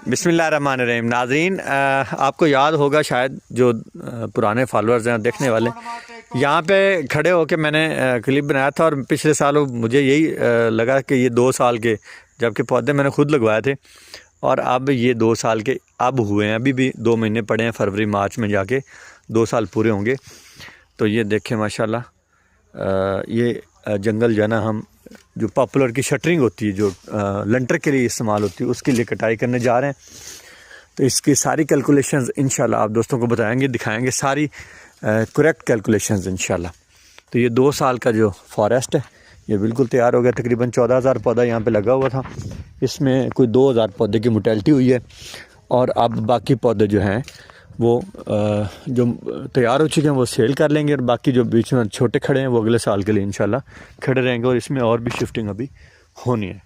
बिस्मिल्लाहिर्रहमानिर्रहीम। नाज़रीन, आपको याद होगा शायद जो पुराने फॉलोअर्स हैं देखने वाले, यहाँ पे खड़े होके मैंने क्लिप बनाया था और पिछले साल मुझे यही लगा कि ये 2 साल के, जबकि पौधे मैंने खुद लगवाए थे और अब ये 2 साल के अब हुए हैं। अभी भी 2 महीने पड़े हैं, फरवरी मार्च में जाके 2 साल पूरे होंगे। तो ये देखें माशाल्लाह, ये जंगल जो है ना, हम जो पॉपुलर की शटरिंग होती है, जो लंटर के लिए इस्तेमाल होती है, उसके लिए कटाई करने जा रहे हैं। तो इसकी सारी कैलकुलेशंस इंशाल्लाह आप दोस्तों को बताएंगे, दिखाएंगे सारी करेक्ट कैलकुलेशंस इंशाल्लाह। तो ये 2 साल का जो फॉरेस्ट है ये बिल्कुल तैयार हो गया। तकरीबन 14,000 पौधा यहाँ पे लगा हुआ था, इसमें कोई 2,000 पौधे की मोर्टेलिटी हुई है और अब बाकी पौधे जो हैं वो जो तैयार हो चुके हैं वो सेल कर लेंगे और बाकी जो बीच में छोटे खड़े हैं वो अगले साल के लिए इंशाल्लाह खड़े रहेंगे और इसमें और भी शिफ्टिंग अभी होनी है।